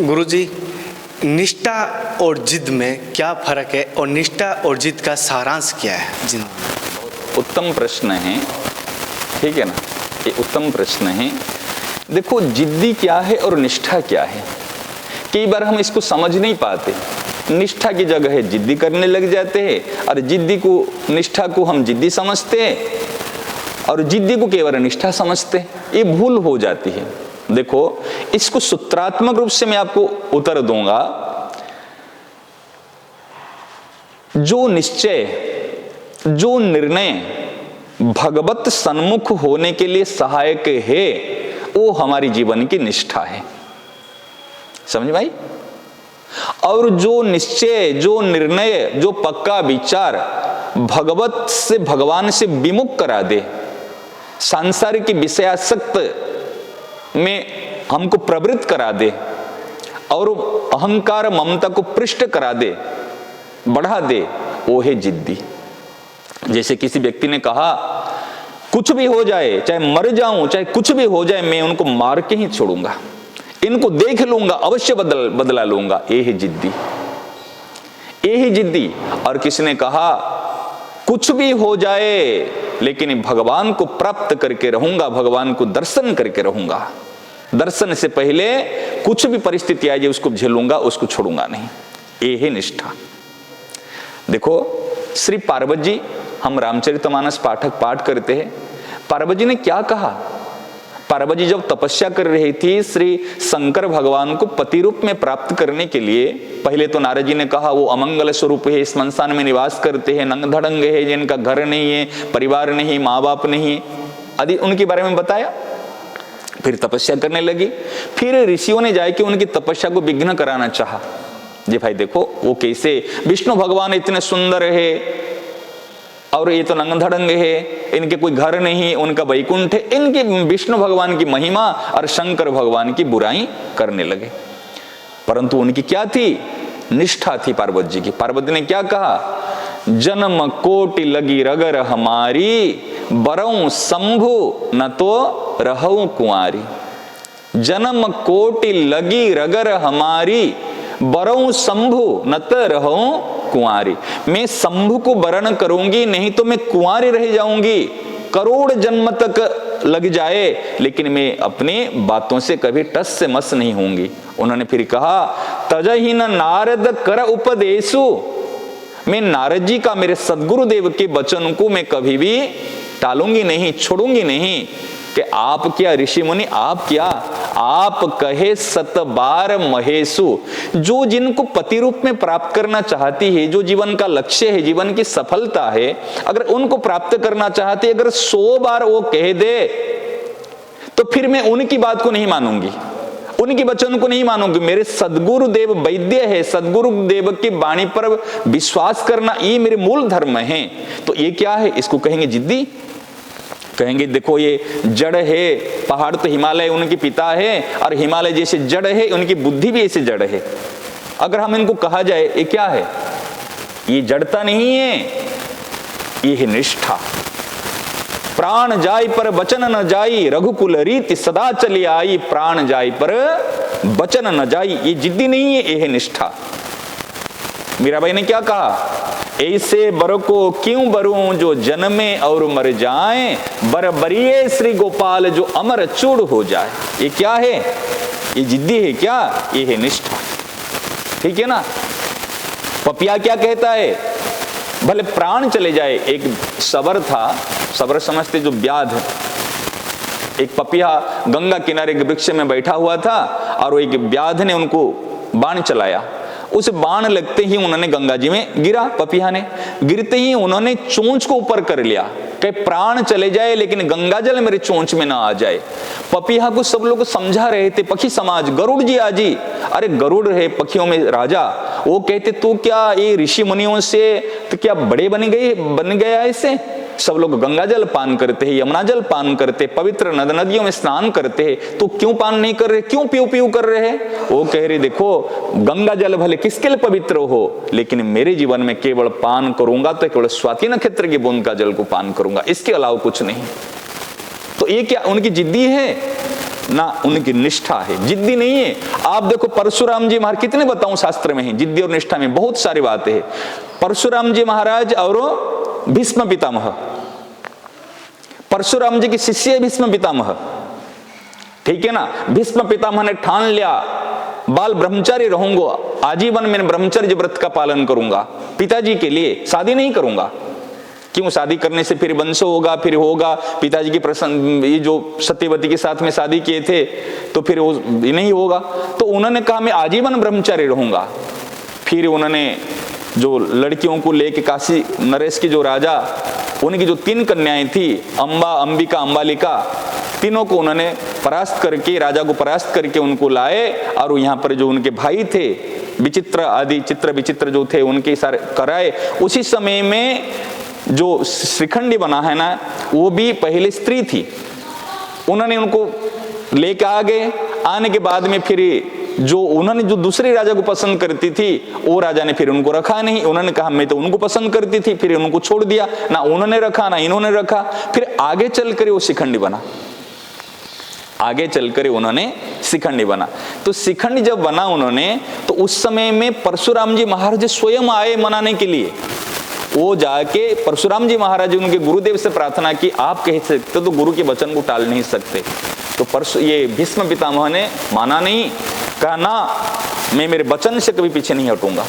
गुरुजी, निष्ठा और जिद में क्या फर्क है और निष्ठा और जिद का सारांश क्या है? जी, उत्तम प्रश्न है, ठीक है ना, ये उत्तम प्रश्न है। देखो, जिद्दी क्या है और निष्ठा क्या है, कई बार हम इसको समझ नहीं पाते। निष्ठा की जगह है जिद्दी करने लग जाते हैं, और जिद्दी को, निष्ठा को हम जिद्दी समझते हैं और जिद्दी को केवल निष्ठा समझते हैं। ये भूल हो जाती है। देखो, इसको सूत्रात्मक रूप से मैं आपको उत्तर दूंगा। जो निश्चय, जो निर्णय भगवत सन्मुख होने के लिए सहायक है, वो हमारी जीवन की निष्ठा है। समझ भाई? और जो निश्चय, जो निर्णय, जो पक्का विचार भगवत से, भगवान से विमुख करा दे, सांसारिक की विषयासक्त में हमको प्रवृत्त करा दे और अहंकार ममता को पृष्ठ करा दे, बढ़ा दे, वो है जिद्दी। जैसे किसी व्यक्ति ने कहा, कुछ भी हो जाए, चाहे मर जाऊं, चाहे कुछ भी हो जाए, मैं उनको मार के ही छोड़ूंगा, इनको देख लूंगा, अवश्य बदला लूंगा। ये है जिद्दी, ये ही जिद्दी। और किसी ने कहा, कुछ भी हो जाए लेकिन भगवान को प्राप्त करके रहूंगा, भगवान को दर्शन करके रहूंगा, दर्शन से पहले कुछ भी परिस्थिति आ जाए उसको झेलूंगा, उसको छोड़ूंगा नहीं। ये है निष्ठा। देखो, श्री पार्वती जी, हम रामचरितमानस पाठ करते हैं। पार्वती जी ने क्या कहा? पार्वती जी जब तपस्या कर रही थी श्री शंकर भगवान को पति रूप में प्राप्त करने के लिए, पहले तो नारद जी ने कहा वो अमंगल स्वरूप है, श्मशान में निवास करते हैं, नंग धड़ंग है, जिनका घर नहीं है, परिवार नहीं, माँ बाप नहीं आदि उनके बारे में बताया। फिर तपस्या करने लगी। फिर ऋषियों ने जाके उनकी तपस्या को विघ्न कराना चाहा। जी भाई देखो, वो कैसे, विष्णु भगवान इतने सुंदर है और ये तो नंगधड़ंग है, इनके कोई घर नहीं, उनका वैकुंठ है, इनकी विष्णु भगवान की महिमा और शंकर भगवान की बुराई करने लगे। परंतु उनकी क्या थी? निष्ठा थी पार्वती जी की। पार्वती ने क्या कहा? जन्म कोटि लगी रगर हमारी, बरऊं शंभु न तो रहूं कुंवारी। जन्म कोटि लगी रगर हमारी, बरऊं शंभु न तो रहूं कुंवारी। मैं शंभु को वरण करूंगी, नहीं तो मैं कुंवारी रह जाऊंगी, करोड़ जन्म तक लग जाए, लेकिन मैं अपनी बातों से कभी टस से मस नहीं होंगी। उन्होंने फिर कहा, तजहि न नारद कर उपदेशु। मैं नारद जी का, मेरे सदगुरुदेव के वचन को मैं कभी भी टालूंगी नहीं, छोड़ूंगी नहीं। कि आप क्या ऋषि मुनि, आप क्या, आप कहे सतबार महेशु। जो जिनको पति रूप में प्राप्त करना चाहती है, जो जीवन का लक्ष्य है, जीवन की सफलता है, अगर उनको प्राप्त करना चाहती है, अगर 100 बार वो कह दे तो फिर मैं उनकी बात को नहीं मानूंगी, उनके वचन को नहीं मानूंगी। मेरे सदगुरुदेव वैद्य है, सदगुरुदेव की वाणी पर विश्वास करना ये मेरे मूल धर्म है। तो ये क्या है? इसको कहेंगे जिद्दी। कहेंगे देखो ये जड़ है, पहाड़ तो हिमालय उनके पिता है, और हिमालय जैसे जड़ है, उनकी बुद्धि भी ऐसे जड़ है। अगर हम इनको कहा जाए ये क्या है? ये जड़ता नहीं है, ये है निष्ठा। प्राण जाय पर वचन न जाई, रघुकुल रीति सदा चली आई। प्राण जाय पर वचन न जाई, ये जिद्दी नहीं है, ये है निष्ठा। मीराबाई ने क्या कहा? ऐसे बर को क्यों बरूं जो जन्मे और मर जाए, बर बरिए श्री गोपाल जो अमर चूड़ हो जाए। ये क्या है? ये जिद्दी है क्या? ये है निष्ठा। ठीक है ना? पपिया क्या कहता है? भले प्राण चले जाए। एक सबर था, सबर समझते जो व्याध, एक पपिया गंगा किनारे के वृक्ष में बैठा हुआ था और एक व्याध ने उनको बाण चलाया। उस बाण लगते ही उन्होंने गंगा जी में गिरा। पपिया ने गिरते ही उन्होंने चोंच को ऊपर कर लिया कि प्राण चले जाए लेकिन गंगा जल मेरे चोंच में ना आ जाए। पपिया को सब लोग समझा रहे थे, पक्षी समाज, गरुड़ जी आजी, अरे गरुड़ रहे पक्षियों में राजा, वो कहते तू क्या ये ऋषि मुनियों से तो क्या बड़े बन गया ऐसे? सब लोग गंगा जल पान करते हैं, यमुना जल पान करते, पवित्र नदियों में स्नान करते हैं, तो क्यों पान नहीं कर रहे, क्यों पीऊ पीऊ कर रहे हैं? वो कह रहे देखो गंगा जल भले किसके लिए पवित्र हो, लेकिन मेरे जीवन में केवल पान करूंगा तो केवल स्वाति नक्षत्र की बूंद का जल को पान करूंगा, इसके अलावा कुछ नहीं। तो ये क्या उनकी जिद्दी है? ना उनकी निष्ठा है, जिद्दी नहीं है। आप देखो परशुराम जी महाराज, कितने बताऊं शास्त्र में है जिद्दी और निष्ठा में बहुत सारी बातें हैं। परशुराम जी महाराज और भीष्म पितामह, परशुराम जी के शिष्य भीष्म पितामह, ठीक है ना। भीष्म पितामह ने ठान लिया बाल ब्रह्मचारी रहूंगा, आजीवन मैं ब्रह्मचर्य व्रत का पालन करूंगा, पिताजी के लिए शादी नहीं करूंगा। क्यों? शादी करने से फिर वंश होगा, फिर होगा पिताजी की प्रसन्न, ये जो सत्यवती के साथ में शादी किए थे तो फिर वो नहीं होगा। तो उन्होंने कहा मैं आजीवन ब्रह्मचारी रहूंगा। फिर उन्होंने जो लड़कियों को लेके काशी नरेश की जो राजा, उनकी जो 3 कन्याएं थी, अंबा, अंबिका, अंबालिका, तीनों को उन्होंने परास्त करके, राजा को परास्त करके उनको लाए। और यहाँ पर जो उनके भाई थे विचित्र आदि, चित्र विचित्र जो थे, उनके सारे कराए। उसी समय में जो श्रीखंडी बना है ना, वो भी पहले स्त्री थी, उन्होंने उनको लेके आ गए। आने के बाद में फिर जो उन्होंने जो दूसरे राजा को पसंद करती थी, वो राजा ने फिर उनको रखा नहीं। उन्होंने कहा मैं तो उनको पसंद करती थी, फिर उनको छोड़ दिया, ना उन्होंने रखा ना इन्होंने रखा। फिर आगे चलकर वो शिखंडी बना, आगे चलकर उन्होंने शिखंडी बना। तो शिखंडी जब बना उन्होंने, तो उस समय में परशुराम जी महाराज स्वयं आए मनाने के लिए। वो जाके परशुराम जी महाराज उनके गुरुदेव से प्रार्थना की, आप कह सकते तो गुरु के वचन को टाल नहीं सकते। तो ये भीष्म पितामह ने माना नहीं, कहा ना मैं मेरे वचन से कभी पीछे नहीं हटूंगा।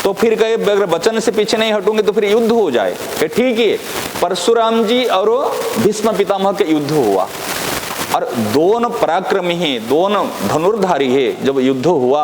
तो फिर कहे अगर वचन से पीछे नहीं हटूंगे तो फिर युद्ध हो जाए। कि ठीक है, परशुराम जी और भीष्म पितामह के युद्ध हुआ, और दोनों पराक्रमी हैं, दोनों धनुर्धारी है। जब युद्ध हुआ,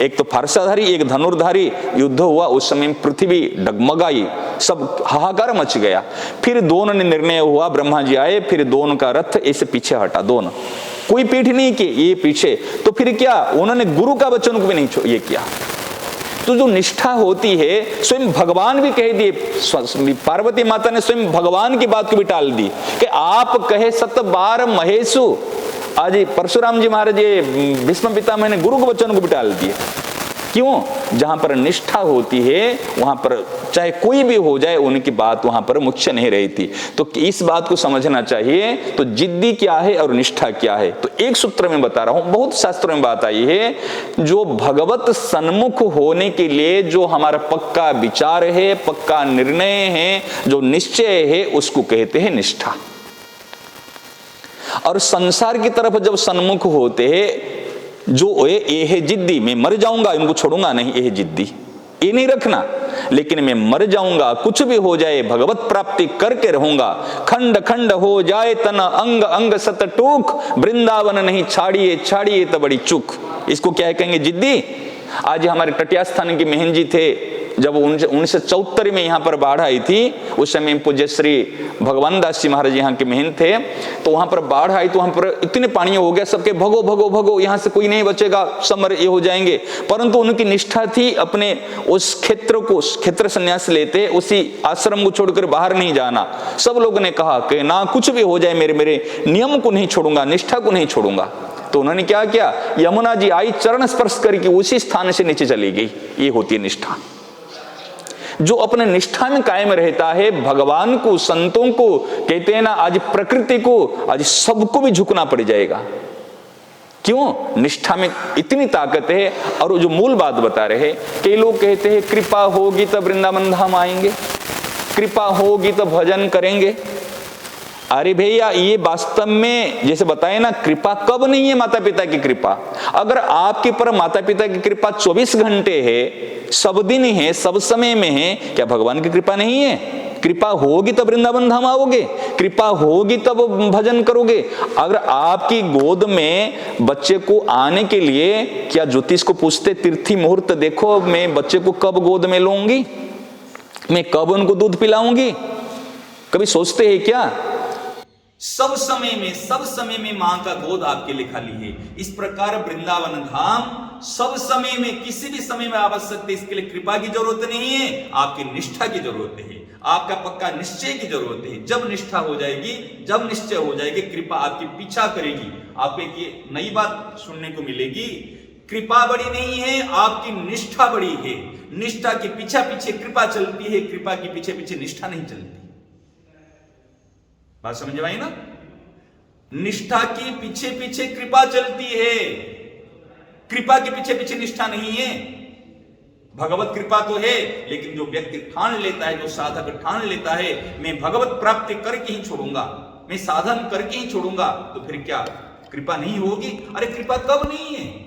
एक तो फारसाधारी एक धनुर्धारी, युद्ध हुआ, उस समय पृथ्वी डगमगाई, सब हाहाकार मच गया। फिर दोनों ने निर्णय हुआ, ब्रह्मा जी आए, फिर दोनों का रथ ऐसे पीछे हटा, दोनों कोई पीठ नहीं की, ये पीछे। तो फिर क्या, उन्होंने गुरु का वचन को भी नहीं ये किया। तो जो निष्ठा होती है, स्वयं भगवान भी कह दिए, पार्वती माता ने स्वयं भगवान की बात को भी टाल दी कि आप कहे 7 बार महेशु। आज परशुराम जी महाराज भीष्म पितामह ने गुरु के वचन को भी टाल दिए। क्यों? जहां पर निष्ठा होती है वहां पर चाहे कोई भी हो जाए, उनकी बात वहां पर मुख्य नहीं रहती। तो इस बात को समझना चाहिए। तो जिद्दी क्या है और निष्ठा क्या है, तो एक सूत्र में बता रहा हूं, बहुत शास्त्रों में बात आई है। जो भगवत सन्मुख होने के लिए जो हमारा पक्का विचार है, पक्का निर्णय है, जो निश्चय है, उसको कहते हैं निष्ठा। और संसार की तरफ जब सन्मुख होते हैं, जो ये है जिद्दी, मैं मर जाऊंगा इनको छोड़ूंगा नहीं, ये है जिद्दी, ये नहीं रखना। लेकिन मैं मर जाऊंगा, कुछ भी हो जाए, भगवत प्राप्ति करके रहूंगा, खंड खंड हो जाए तन, अंग अंग सत टूक, वृंदावन नहीं छाड़िए छाड़िए तो बड़ी चूक। इसको क्या कहेंगे? जिद्दी। आज हमारे टटिया स्थान के महन जी थे, जब 1974 में यहाँ पर बाढ़ आई थी, उस समय पूज्य श्री भगवान दास जी महाराज यहाँ के महंत थे। तो वहां पर बाढ़ आई, तो वहां पर इतने पानी हो गया, सबके भगो भगो भगो, यहाँ से कोई नहीं बचेगा, सब ये हो जाएंगे। परंतु उनकी निष्ठा थी अपने उस क्षेत्र को, क्षेत्र संन्यास लेते, उसी आश्रम को छोड़कर बाहर नहीं जाना। सब लोगों ने कहा कि ना कुछ भी हो जाए, मेरे नियम को नहीं छोड़ूंगा, निष्ठा को नहीं छोड़ूंगा। तो उन्होंने क्या किया, यमुना जी आई, चरण स्पर्श करके उसी स्थान से नीचे चली गई। ये होती है निष्ठा। जो अपने निष्ठा में कायम रहता है, भगवान को, संतों को, कहते हैं ना, आज प्रकृति को, आज सबको भी झुकना पड़ जाएगा। क्यों? निष्ठा में इतनी ताकत है। और जो मूल बात बता रहे, कई लोग कहते हैं कृपा होगी तब वृंदावन धाम आएंगे, कृपा होगी तो भजन करेंगे। अरे भैया, ये वास्तव में जैसे बताए ना, कृपा कब नहीं है? माता पिता की कृपा। अगर आपके पर माता पिता की कृपा 24 घंटे है, सब दिन है, सब समय में है, क्या भगवान की कृपा नहीं है? कृपा होगी तब वृंदावन धाम आओगे, कृपा होगी तब भजन करोगे। अगर आपकी गोद में बच्चे को आने के लिए क्या ज्योतिष को पूछते, तिथि मुहूर्त देखो, मैं बच्चे को कब गोद में लूंगी, मैं कब उनको दूध पिलाऊंगी, कभी सोचते हैं क्या? सब समय में मां का गोद आपके लिए खाली है। इस प्रकार वृंदावन धाम सब समय में, किसी भी समय में आ सकते। इसके लिए कृपा की जरूरत नहीं है, आपकी निष्ठा की जरूरत है, आपका पक्का निश्चय की जरूरत है। जब निष्ठा हो जाएगी, जब निश्चय हो जाएगी, कृपा आपकी पीछा करेगी। आपको एक ये नई बात सुनने को मिलेगी, कृपा बड़ी नहीं है, आपकी निष्ठा बड़ी है। निष्ठा के पीछे पीछे कृपा चलती है, कृपा के पीछे पीछे निष्ठा नहीं चलती। बात समझ में आई ना? निष्ठा की पीछे पीछे कृपा चलती है, कृपा के पीछे पीछे निष्ठा नहीं है। भगवत कृपा तो है, लेकिन जो व्यक्ति ठान लेता है, जो साधक ठान लेता है मैं भगवत प्राप्ति करके ही छोड़ूंगा, मैं साधन करके ही छोड़ूंगा, तो फिर क्या कृपा नहीं होगी? अरे कृपा कब नहीं है?